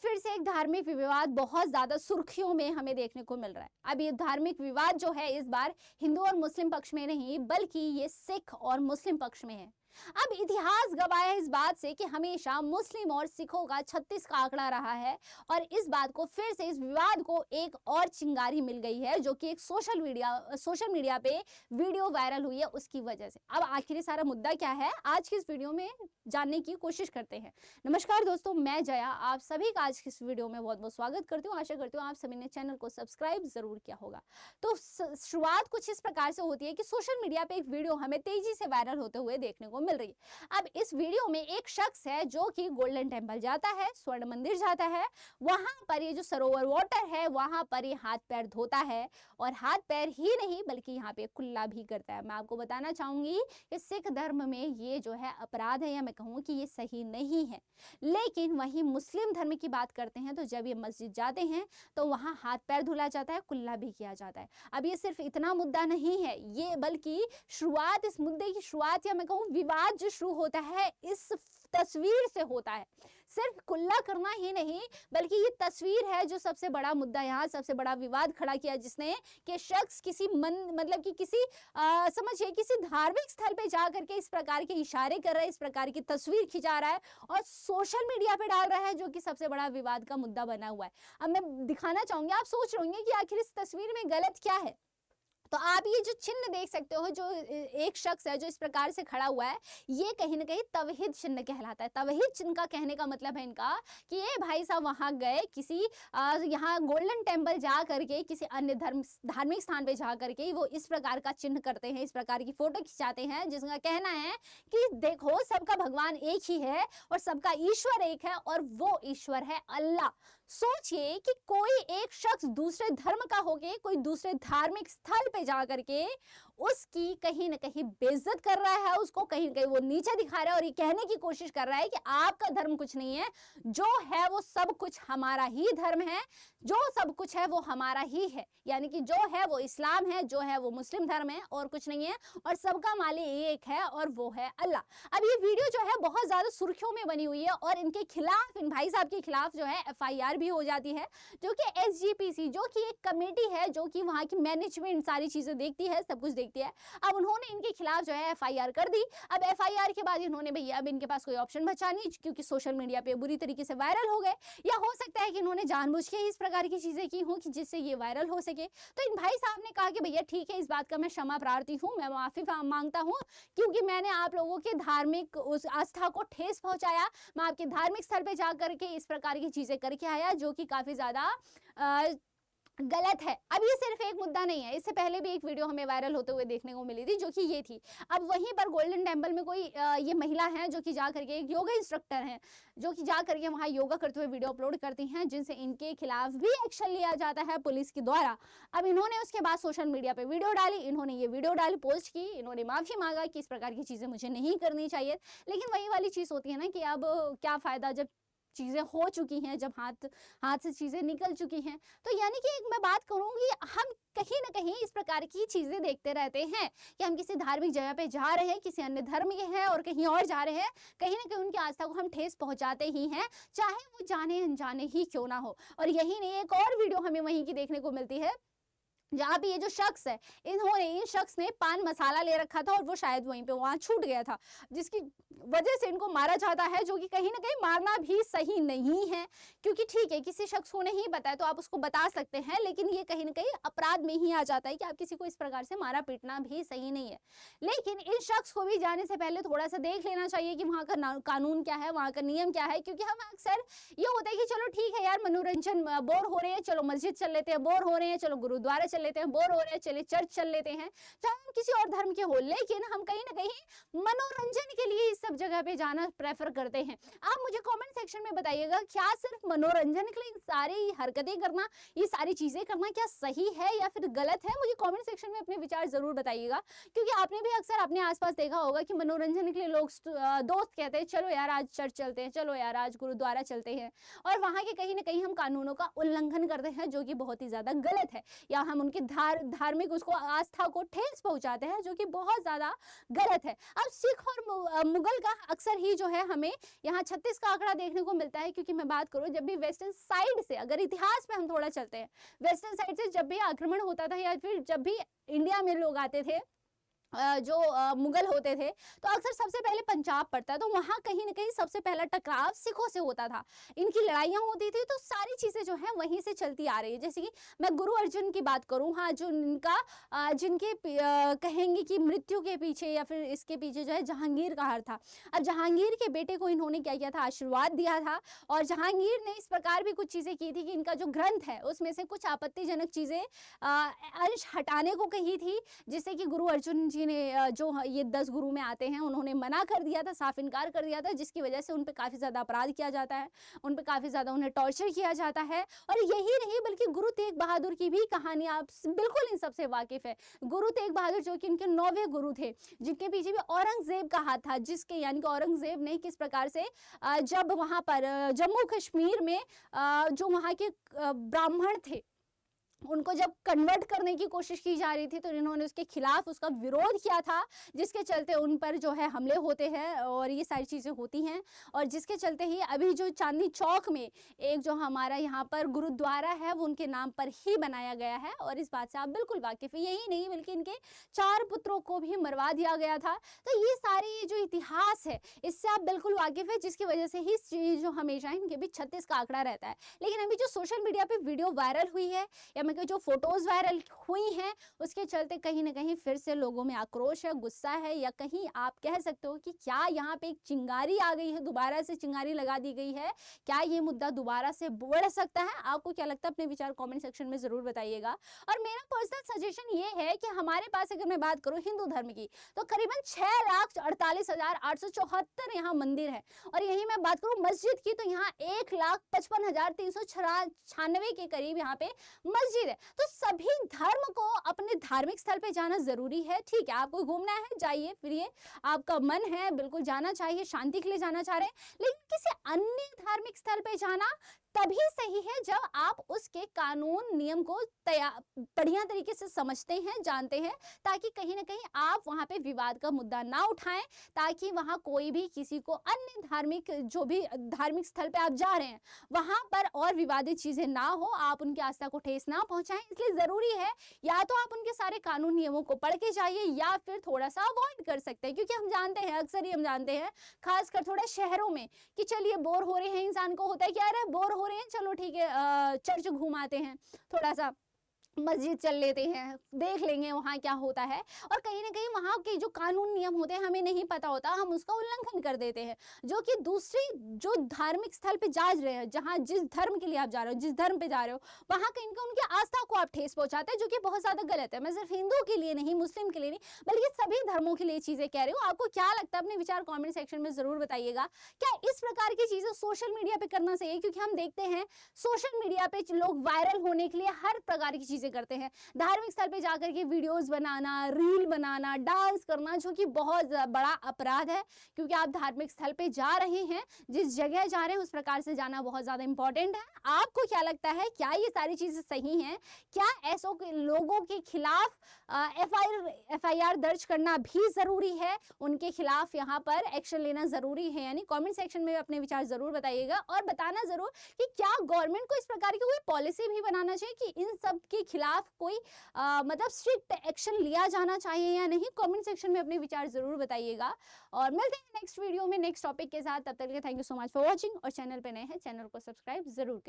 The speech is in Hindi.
फिर से एक धार्मिक विवाद बहुत ज्यादा सुर्खियों में हमें देखने को मिल रहा है। अब ये धार्मिक विवाद जो है इस बार हिंदू और मुस्लिम पक्ष में नहीं बल्कि ये सिख और मुस्लिम पक्ष में है। अब इतिहास गवाह है इस बात से कि हमेशा मुस्लिम और सिखों का 36 का आंकड़ा रहा है और इस बात को फिर से इस विवाद को एक और चिंगारी मिल गई है जो कि एक सोशल मीडिया पे वीडियो वायरल हुई है उसकी वजह से। अब आखिर सारा मुद्दा क्या है आज की इस वीडियो में जानने की कोशिश करते हैं। नमस्कार दोस्तों, मैं जया आप सभी का आज की इस वीडियो में बहुत बहुत स्वागत करती हूँ। आशा करती हूँ आप सभी ने चैनल को सब्सक्राइब जरूर किया होगा। तो शुरुआत कुछ इस प्रकार से होती है कि सोशल मीडिया पे एक वीडियो हमें तेजी से वायरल होते हुए देखने को मिल रही है। अब इस वीडियो में एक शख्स है जो कि गोल्डन टेम्पल जाता है, स्वर्ण मंदिर जाता है, वहां पर ये जो सरोवर वाटर है वहां पर ये हाथ पैर धोता है और हाथ पैर ही नहीं बल्कि यहाँ पे कुल्ला भी करता है। मैं आपको बताना चाहूंगी कि सिख धर्म में ये जो है अपराध है या मैं कहूँ कि ये सही नहीं है। लेकिन वहीं मुस्लिम धर्म की बात करते हैं तो जब ये मस्जिद जाते हैं तो वहां हाथ पैर धुला जाता है, कुल्ला भी किया जाता है। अब ये सिर्फ इतना मुद्दा नहीं है ये बल्कि शुरुआत, इस मुद्दे की शुरुआत या मैं कहूँ विवाद जो शुरू होता है इस तस्वीर से होता है। सिर्फ कुल्ला करना ही नहीं बल्कि ये तस्वीर है जो सबसे बड़ा मुद्दा, यहाँ सबसे बड़ा विवाद खड़ा किया जिसने कि शख्स किसी मतलब कि किसी समझिए किसी धार्मिक स्थल पे जा करके इस प्रकार के इशारे कर रहा है, इस प्रकार की तस्वीर खिंचा रहा है और सोशल मीडिया पे डाल रहा है जो कि सबसे बड़ा विवाद का मुद्दा बना हुआ है। अब मैं दिखाना चाहूंगी, आप सोच रहे होंगे कि आखिर इस तस्वीर में गलत क्या है। तो आप ये जो चिन्ह देख सकते हो, जो एक शख्स है जो इस प्रकार से खड़ा हुआ है, ये कहीं ना कहीं तवहीद चिन्ह कहलाता है। तवहीद चिन्ह का कहने का मतलब है इनका कि ये भाई साहब वहां गए किसी यहाँ गोल्डन टेम्पल जा करके किसी अन्य धार्मिक स्थान पे जा करके वो इस प्रकार का चिन्ह करते हैं, इस प्रकार की फोटो खिंचाते हैं जिसका कहना है कि देखो सबका भगवान एक ही है और सबका ईश्वर एक है और वो ईश्वर है अल्लाह। सोचिए कि कोई एक शख्स दूसरे धर्म का होके कोई दूसरे धार्मिक स्थल पे जा करके उसकी कहीं ना कहीं बेइज्जत कर रहा है, उसको कहीं ना कहीं वो नीचे दिखा रहा है और ये कहने की कोशिश कर रहा है कि आपका धर्म कुछ नहीं है, जो है वो सब कुछ हमारा ही धर्म है, जो सब कुछ है वो हमारा ही है। यानी कि जो है वो इस्लाम है, जो है वो मुस्लिम धर्म है और कुछ नहीं है और सबका मालिक एक है और वो है अल्लाह। अब ये वीडियो जो है बहुत ज्यादा सुर्खियों में बनी हुई है और इनके खिलाफ, इन भाई साहब के खिलाफ जो है FIR भी हो जाती है, जो कि SGPC जो कि एक कमेटी है जो कि वहां की मैनेजमेंट सारी चीजें देखती है, सब कुछ देखती है। अब उन्होंने इनके खिलाफ जो है FIR कर दी। अब FIR के बाद इन्होंने भैया अब इनके पास कोई ऑप्शन बचा नहीं क्योंकि सोशल मीडिया पे बुरी तरीके से वायरल हो गए, या हो सकता है कि इन्होंने जानबूझ के इस प्रकार की चीजें की हों कि जिससे ये वायरल हो सके। तो इन भाई साहब ने कहा कि भैया ठीक है, इस बात का मैं क्षमा प्रार्थी हूँ, मैं माफी मांगता हूँ क्योंकि मैंने आप लोगों के धार्मिक उस आस्था को ठेस पहुंचाया। मैं आपके धार्मिक स्थल पे जा करके इस प्रकार की चीजें करके आया जो कि काफी ज्यादा गलत है। अब ये सिर्फ एक मुद्दा नहीं है, इससे पहले भी एक वीडियो हमें वायरल होते हुए देखने को मिली थी जो कि ये थी। अब वहीं पर गोल्डन टेम्पल में कोई ये महिला है जो कि जा करके एक योगा इंस्ट्रक्टर हैं जो कि जा करके वहां योगा करते हुए वीडियो अपलोड करती हैं जिनसे इनके खिलाफ भी एक्शन लिया जाता है पुलिस के द्वारा। अब इन्होंने उसके बाद सोशल मीडिया पे वीडियो डाली, इन्होंने ये वीडियो डाली, पोस्ट की, इन्होंने माफी मांगा कि इस प्रकार की चीजें मुझे नहीं करनी चाहिए। लेकिन वही वाली चीज होती है ना कि अब क्या फायदा जब चीजें हो चुकी हैं, जब हाथ से चीजें निकल चुकी हैं। तो यानी कि एक मैं बात करूंगी, हम कहीं ना कहीं इस प्रकार की चीजें देखते रहते हैं कि हम किसी धार्मिक जगह पे जा रहे हैं, किसी अन्य धर्म के हैं और कहीं और जा रहे हैं, कहीं ना कहीं उनकी आस्था को हम ठेस पहुंचाते ही हैं, चाहे वो जाने अनजाने ही क्यों ना हो। और यही नहीं, एक और वीडियो हमें वहीं की देखने को मिलती है जहाँ पे ये जो शख्स है, इन शख्स ने पान मसाला ले रखा था और वो शायद वहीं पे वहां छूट गया था जिसकी वजह से इनको मारा जाता है, जो कि कहीं ना कहीं मारना भी सही नहीं है। क्योंकि ठीक है किसी शख्स को नहीं पता है तो आप उसको बता सकते हैं, लेकिन ये कहीं ना कहीं अपराध में ही आ जाता है कि आप किसी को इस प्रकार से मारा पीटना भी सही नहीं है। लेकिन इन शख्स को भी जाने से पहले थोड़ा सा देख लेना चाहिए कि वहां का कानून क्या है, वहां का नियम क्या है। क्योंकि हम अक्सर ये होता है कि चलो ठीक है यार मनोरंजन, बोर हो रहे हैं चलो मस्जिद चल लेते हैं, बोर हो रहे हैं चलो गुरुद्वारा चल लेते हैं, बोर हो रहे हैं चले चर्च चल लेते हैं, चाहे हम किसी और धर्म के हो। लेकिन हम कहीं ना कहीं मनोरंजन के लिए इस सब जगह पे जाना प्रेफर करते हैं। आप मुझे कमेंट सेक्शन में बताइएगा, क्या सिर्फ मनोरंजन के लिए सारी हरकतें करना, ये सारी चीजें करना क्या सही है या फिर गलत है? मुझे कमेंट सेक्शन में अपने विचार जरूर बताइएगा। क्योंकि आपने भी अक्सर अपने आसपास देखा होगा कि मनोरंजन के लिए लोग दोस्त कहते हैं चलो यार आज चर्च चलते हैं, चलो यार आज गुरुद्वारा चलते हैं, और वहां के कहीं ना कहीं हम कानूनों का उल्लंघन करते हैं जो कि बहुत ही ज्यादा गलत है। या हम उनकी धार्मिक उसको आस्था को ठेस पहुंचाते हैं, जो कि बहुत ज्यादा गलत है। अब सिख और मुगल का अक्सर ही जो है हमें यहाँ 36 का आंकड़ा देखने को मिलता है, क्योंकि मैं बात करूं जब भी वेस्टर्न साइड से, अगर इतिहास में हम थोड़ा चलते हैं, वेस्टर्न साइड से जब भी आक्रमण होता था या फिर जब भी इंडिया में लोग आते थे, जो मुगल होते थे, तो अक्सर सबसे पहले पंजाब पड़ता है, तो वहां कहीं ना कहीं सबसे पहला टकराव सिखों से होता था, इनकी लड़ाइयां होती थी। तो सारी चीजें जो है वहीं से चलती आ रही है। जैसे कि मैं गुरु अर्जुन की बात करूं, हाँ, जो इनका जिनके कहेंगे कि मृत्यु के पीछे या फिर इसके पीछे जो है जहांगीर का हाथ था। अब जहांगीर के बेटे को इन्होंने क्या किया था, आशीर्वाद दिया था, और जहांगीर ने इस प्रकार भी कुछ चीजें की थी कि इनका जो ग्रंथ है उसमें से कुछ आपत्तिजनक चीजें अंश हटाने को कही थी, जिससे कि गुरु अर्जुन जी ने, जो ये 10 गुरु में आते हैं, उन्होंने मना कर दिया था, साफ इनकार कर दिया था, जिसकी वजह से उन पे काफी ज्यादा अपराध किया जाता है, उन पे काफी ज्यादा उन्हें टॉर्चर किया जाता है। और यही नहीं बल्कि गुरु तेग बहादुर की भी कहानी आप बिल्कुल इन सबसे वाकिफ है। गुरु तेग बहादुर जो कि इनके 9वें गुरु थे, जिनके पीछे भी औरंगजेब का हाथ था, जिसके यानी कि औरंगजेब ने किस प्रकार से जब वहां पर जम्मू कश्मीर में जो वहां के ब्राह्मण थे उनको जब कन्वर्ट करने की कोशिश की जा रही थी, तो इन्होंने उसके खिलाफ उसका विरोध किया था, जिसके चलते उन पर जो है हमले होते हैं और ये सारी चीज़ें होती हैं। और जिसके चलते ही अभी जो चांदनी चौक में एक जो हमारा यहाँ पर गुरुद्वारा है वो उनके नाम पर ही बनाया गया है, और इस बात से आप बिल्कुल वाकिफ है। यही नहीं बल्कि इनके 4 पुत्रों को भी मरवा दिया गया था। तो ये सारी जो इतिहास है इससे आप बिल्कुल वाकिफ है, जिसकी वजह से ही चीज़ जो हमेशा इनके भी 36 का आंकड़ा रहता है। लेकिन अभी जो सोशल मीडिया पर वीडियो वायरल हुई है या कि जो फोटोज वायरल हुई हैं, उसके चलते कहीं ना कहीं फिर से लोगों में आक्रोश है, गुस्सा है, या कहीं आप कह सकते हो कि क्या यहाँ पे एक चिंगारी आ गई है, दोबारा से चिंगारी लगा दी गई है, क्या ये मुद्दा दोबारा से बढ़ सकता है? आपको क्या लगता है? अपने विचार कमेंट सेक्शन में जरूर बताइएगा। और मेरा पर्सनल सजेशन ये है कि हमारे पास अगर मैं बात करूँ हिंदू धर्म की, तो करीबन 6,48,874 यहाँ मंदिर है, और यही मैं बात करूँ मस्जिद की, तो यहाँ 1,55,396 के करीब यहाँ पे मस्जिद है। तो सभी धर्म को अपने धार्मिक स्थल पे जाना जरूरी है। ठीक है, आपको घूमना है जाइए फिरिए, आपका मन है बिल्कुल जाना चाहिए, शांति के लिए जाना चाह रहे हैं, लेकिन किसी अन्य धार्मिक स्थल पे जाना तभी सही है जब आप उसके कानून नियम को बढ़िया तरीके से समझते हैं, जानते हैं, ताकि कहीं ना कहीं आप वहां पे विवाद का मुद्दा ना उठाएं, ताकि वहां कोई भी किसी को अन्य धार्मिक जो भी धार्मिक स्थल पे आप जा रहे हैं वहां पर और विवादित चीजें ना हो, आप उनकी आस्था को ठेस ना पहुंचाएं। इसलिए जरूरी है या तो आप उनके सारे कानून नियमों को पढ़ के जाइए, या फिर थोड़ा सा अवॉइड कर सकते हैं, क्योंकि हम जानते हैं, अक्सर ही हम जानते हैं, खासकर थोड़ा शहरों में, कि चलिए बोर हो रहे हैं, इंसान को होता है कि अरे बोर हो रहे हैं, चलो ठीक है चर्च घुमाते हैं, थोड़ा सा मस्जिद चल लेते हैं, देख लेंगे वहाँ क्या होता है। और कहीं ना कहीं वहाँ के जो कानून नियम होते हैं हमें नहीं पता होता, हम उसका उल्लंघन कर देते हैं, जो कि दूसरी जो धार्मिक स्थल पे जा रहे हैं, जहाँ जिस धर्म के लिए आप जा रहे हो, जिस धर्म पे जा रहे हो, वहाँ कहीं का उनकी आस्था को आप ठेस पहुंचाते हैं, जो कि बहुत ज्यादा गलत है। मैं सिर्फ हिंदू के लिए नहीं, मुस्लिम के लिए नहीं, बल्कि सभी धर्मों के लिए चीजें कह रही हूँ। आपको क्या लगता है? अपने विचार कॉमेंट सेक्शन में जरूर बताइएगा। क्या इस प्रकार की चीजें सोशल मीडिया पे करना चाहिए? क्योंकि हम देखते हैं सोशल मीडिया पे लोग वायरल होने के लिए हर प्रकार की चीजें करते हैं, धार्मिक स्थल पे जाकर के वीडियोस बनाना, रील बनाना, डांस करना, जो कि बहुत बड़ा अपराध है, क्योंकि आप धार्मिक स्थल पे जा रहे हैं, जिस जगह जा रहे हैं उस प्रकार से जाना बहुत ज्यादा इंपॉर्टेंट है। आपको क्या लगता है? क्या ये सारी चीजें सही हैं? क्या ऐसो के लोगों के खिलाफ FIR दर्ज करना भी जरूरी है? उनके खिलाफ यहाँ पर एक्शन लेना जरूरी है? यानी कमेंट सेक्शन में अपने विचार जरूर बताइएगा, और बताना जरूर कि क्या गवर्नमेंट को इस प्रकार की कोई पॉलिसी भी बनाना चाहिए कि इन सब के खिलाफ कोई मतलब स्ट्रिक्ट एक्शन लिया जाना चाहिए या नहीं? कमेंट सेक्शन में अपने विचार जरूर बताइएगा, और मिलते हैं नेक्स्ट वीडियो में नेक्स्ट टॉपिक के साथ। तब तक के लिए thank you so much for watching, और चैनल पे नए हैं चैनल को सब्सक्राइब जरूर करिए।